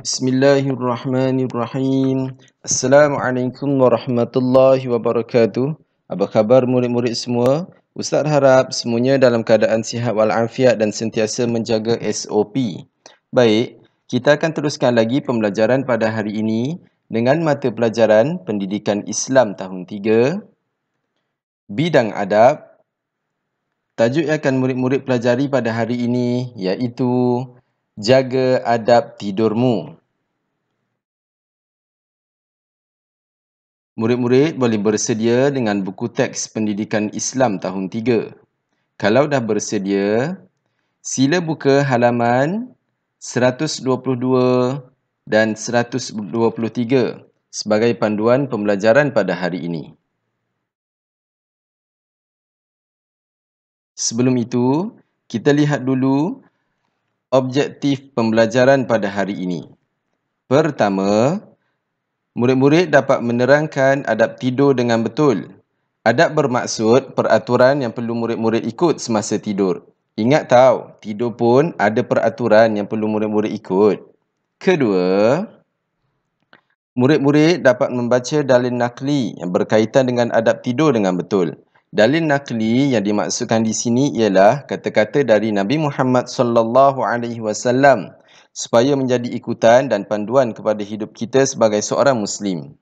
Bismillahirrahmanirrahim. Assalamualaikum warahmatullahi wabarakatuh. Apa khabar murid-murid semua? Ustaz harap semuanya dalam keadaan sihat walafiat dan sentiasa menjaga SOP. Baik, kita akan teruskan lagi pembelajaran pada hari ini dengan mata pelajaran Pendidikan Islam tahun 3, bidang adab. Tajuk yang akan murid-murid pelajari pada hari ini iaitu Jaga Adab Tidurmu. Murid-murid boleh bersedia dengan buku teks Pendidikan Islam tahun 3. Kalau dah bersedia, sila buka halaman 122 dan 123 sebagai panduan pembelajaran pada hari ini. Sebelum itu, kita lihat dulu objektif pembelajaran pada hari ini. Pertama, murid-murid dapat menerangkan adab tidur dengan betul. Adab bermaksud peraturan yang perlu murid-murid ikut semasa tidur. Ingat tahu, tidur pun ada peraturan yang perlu murid-murid ikut. Kedua, murid-murid dapat membaca dalil nakli yang berkaitan dengan adab tidur dengan betul. Dalil nakli yang dimaksudkan di sini ialah kata-kata dari Nabi Muhammad SAW supaya menjadi ikutan dan panduan kepada hidup kita sebagai seorang Muslim.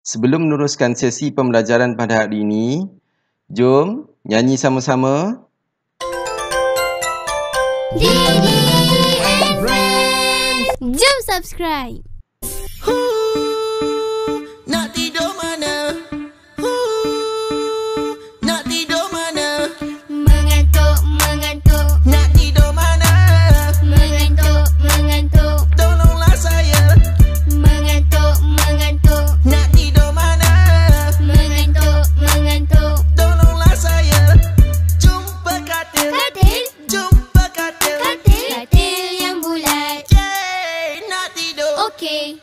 Sebelum meneruskan sesi pembelajaran pada hari ini, jom nyanyi sama-sama. Didi and Friends. Jom subscribe. Nak tidur mana? Nak tidur mana? Mengantuk, mengantuk. Nak tidur mana? Mengantuk, mengantuk. Tolonglah saya. Mengantuk, mengantuk. Nak tidur mana? Mengantuk, mengantuk. Tolonglah saya. Jumpa katil. Katil, Jumpa katil. katil. Katil yang bulat. Yeay, nak tidur. Okey.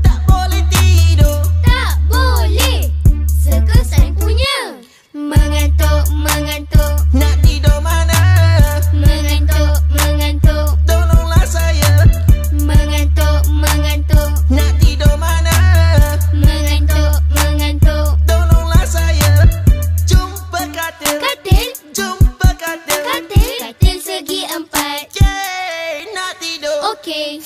Tak boleh tidur. Tak boleh. Sekesan punya. Mengantuk, mengantuk. Nak tidur mana? Mengantuk, mengantuk. Tolonglah saya. Mengantuk, mengantuk. Nak tidur mana? Mengantuk, mengantuk. Tolonglah saya. Jumpa katil. Katil, Jumpa katil. katil. Katil segi empat. Yeay, nak tidur. Okey.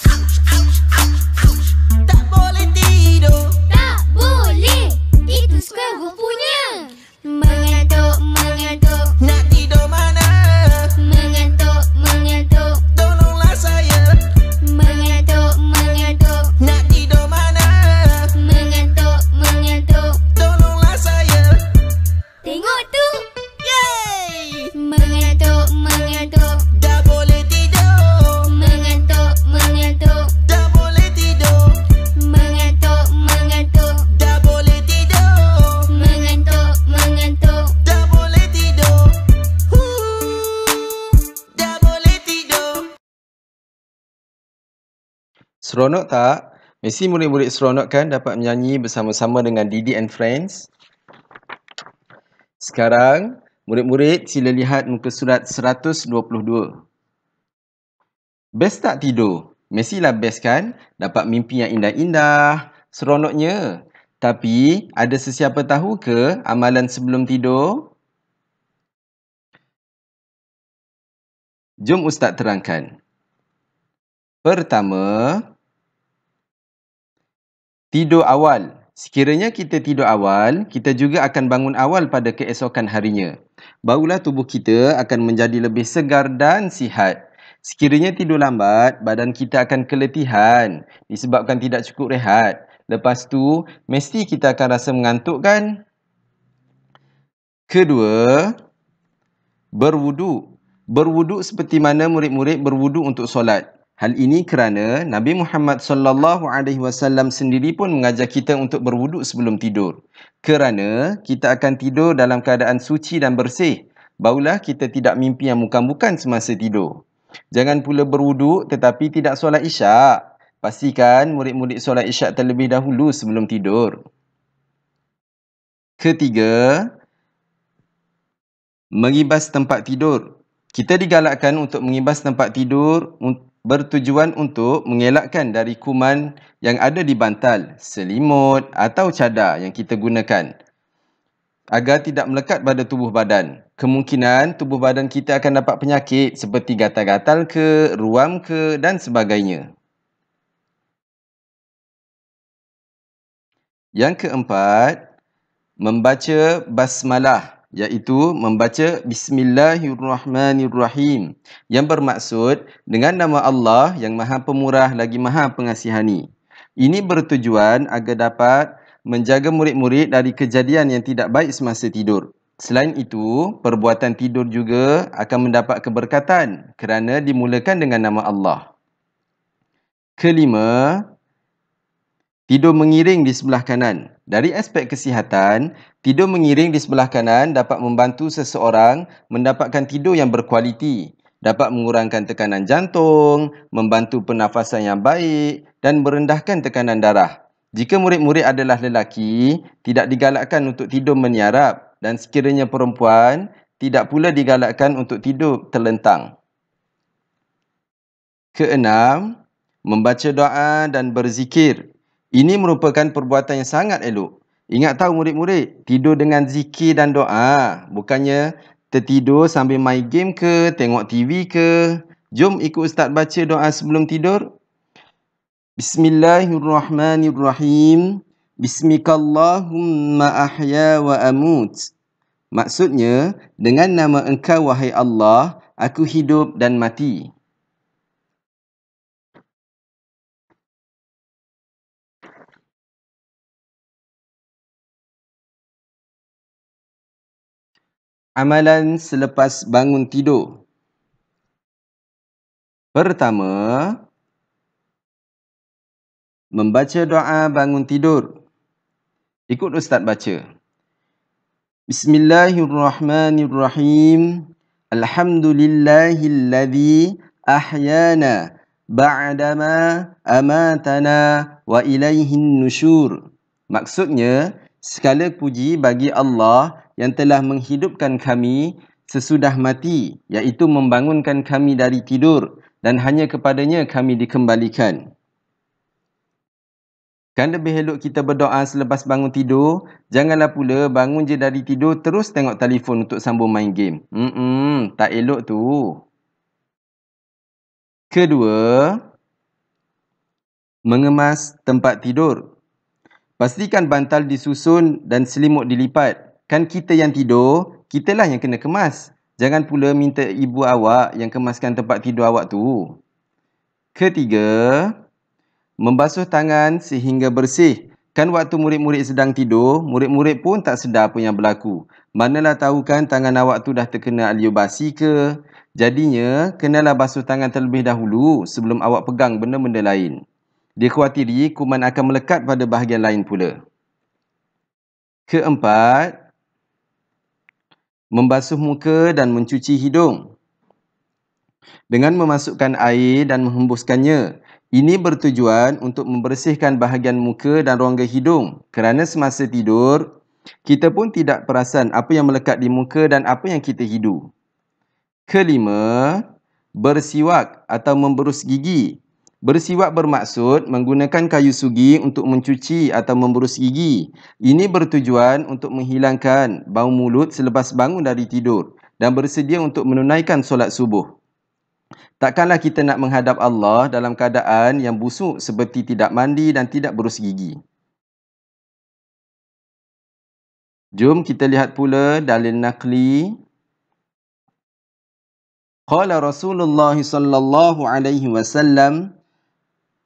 Tak boleh tidur. Tak boleh. Itu Scrabble punya. Mengantuk, mengantuk. Nak tidur mana? Mengantuk, mengantuk. Tolonglah saya. Mengantuk, mengantuk. Nak tidur mana? Mengantuk, mengantuk. Tolonglah saya. Tengok tu. Yeay! Mengantuk, mengantuk. Dah boleh tidur. Mengantuk, mengantuk. Dah boleh tidur. Mengantuk, mengantuk. Dah boleh tidur. Mengantuk, mengantuk. Dah boleh tidur. Dah boleh tidur. Seronok tak? Mesti murid-murid seronok kan dapat menyanyi bersama-sama dengan Didi and Friends? Sekarang, murid-murid sila lihat muka surat 122. Best tak tidur? Mestilah best kan? Dapat mimpi yang indah-indah, seronoknya. Tapi, ada sesiapa tahu ke amalan sebelum tidur? Jom Ustaz terangkan. Pertama, tidur awal. Sekiranya kita tidur awal, kita juga akan bangun awal pada keesokan harinya. Barulah tubuh kita akan menjadi lebih segar dan sihat. Sekiranya tidur lambat, badan kita akan keletihan disebabkan tidak cukup rehat. Lepas tu, mesti kita akan rasa mengantuk kan? Kedua, berwuduk. Berwuduk seperti mana murid-murid berwuduk untuk solat. Hal ini kerana Nabi Muhammad SAW sendiri pun mengajar kita untuk berwuduk sebelum tidur. Kerana kita akan tidur dalam keadaan suci dan bersih. Barulah kita tidak mimpi yang bukan-bukan semasa tidur. Jangan pula berwuduk tetapi tidak solat isyak. Pastikan murid-murid solat isyak terlebih dahulu sebelum tidur. Ketiga, mengibas tempat tidur. Kita digalakkan untuk mengibas tempat tidur bertujuan untuk mengelakkan dari kuman yang ada di bantal, selimut atau cadar yang kita gunakan agar tidak melekat pada tubuh badan. Kemungkinan tubuh badan kita akan dapat penyakit seperti gatal-gatal ke, ruam ke dan sebagainya. Yang keempat, membaca basmalah, iaitu membaca Bismillahirrahmanirrahim yang bermaksud dengan nama Allah yang Maha Pemurah lagi Maha Pengasihani. Ini bertujuan agar dapat menjaga murid-murid dari kejadian yang tidak baik semasa tidur. Selain itu, perbuatan tidur juga akan mendapat keberkatan kerana dimulakan dengan nama Allah. Kelima, tidur mengiring di sebelah kanan. Dari aspek kesihatan, tidur mengiring di sebelah kanan dapat membantu seseorang mendapatkan tidur yang berkualiti, dapat mengurangkan tekanan jantung, membantu pernafasan yang baik dan merendahkan tekanan darah. Jika murid-murid adalah lelaki, tidak digalakkan untuk tidur meniarap dan sekiranya perempuan, tidak pula digalakkan untuk tidur terlentang. Keenam, membaca doa dan berzikir. Ini merupakan perbuatan yang sangat elok. Ingat tahu murid-murid, tidur dengan zikir dan doa. Bukannya tertidur sambil main game ke, tengok TV ke. Jom ikut Ustaz baca doa sebelum tidur. Bismillahirrahmanirrahim. Bismikallahumma ahya wa amut. Maksudnya, dengan nama Engkau wahai Allah, aku hidup dan mati. Amalan selepas bangun tidur. Pertama, membaca doa bangun tidur. Ikut Ustaz baca. Bismillahirrahmanirrahim. Alhamdulillahilladzi ahyana ba'dama amatana wa ilaihin nusyur. Maksudnya, segala puji bagi Allah yang telah menghidupkan kami sesudah mati, iaitu membangunkan kami dari tidur dan hanya kepadanya kami dikembalikan. Kan lebih elok kita berdoa selepas bangun tidur, janganlah pula bangun je dari tidur terus tengok telefon untuk sambung main game. Tak elok tu. Kedua, mengemas tempat tidur. Pastikan bantal disusun dan selimut dilipat. Kan kita yang tidur, kitalah yang kena kemas. Jangan pula minta ibu awak yang kemaskan tempat tidur awak tu. Ketiga, membasuh tangan sehingga bersih. Kan waktu murid-murid sedang tidur, murid-murid pun tak sedar apa yang berlaku. Manalah tahu kan tangan awak tu dah terkena alio basi ke. Jadinya, kenalah basuh tangan terlebih dahulu sebelum awak pegang benda-benda lain. Dikhawatiri kuman akan melekat pada bahagian lain pula. Keempat, membasuh muka dan mencuci hidung. Dengan memasukkan air dan menghembuskannya. Ini bertujuan untuk membersihkan bahagian muka dan rongga hidung. Kerana semasa tidur, kita pun tidak perasan apa yang melekat di muka dan apa yang kita hidu. Kelima, bersiwak atau memberus gigi. Bersiwak bermaksud menggunakan kayu sugi untuk mencuci atau memberus gigi. Ini bertujuan untuk menghilangkan bau mulut selepas bangun dari tidur dan bersedia untuk menunaikan solat subuh. Takkanlah kita nak menghadap Allah dalam keadaan yang busuk seperti tidak mandi dan tidak berus gigi. Jom kita lihat pula dalil naqli. Qala Rasulullah sallallahu alaihi wasallam,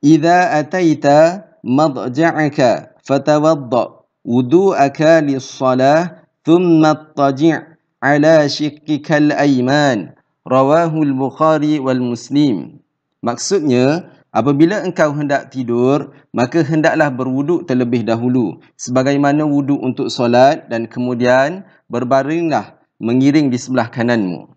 "Idza ataita madja'aka fatawadda wudu'aka lis-shalah thumma ittaji' ala shiqqikal ayman." Rawahul Bukhari wal Muslim. Maksudnya, apabila engkau hendak tidur, maka hendaklah berwuduk terlebih dahulu, sebagaimana wuduk untuk solat dan kemudian berbaringlah mengiring di sebelah kananmu.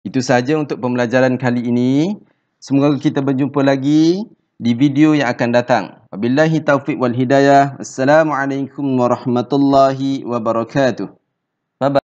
Itu sahaja untuk pembelajaran kali ini. Semoga kita berjumpa lagi di video yang akan datang. Wabillahi taufiq wal hidayah. Assalamualaikum warahmatullahi wabarakatuh. Bye-bye.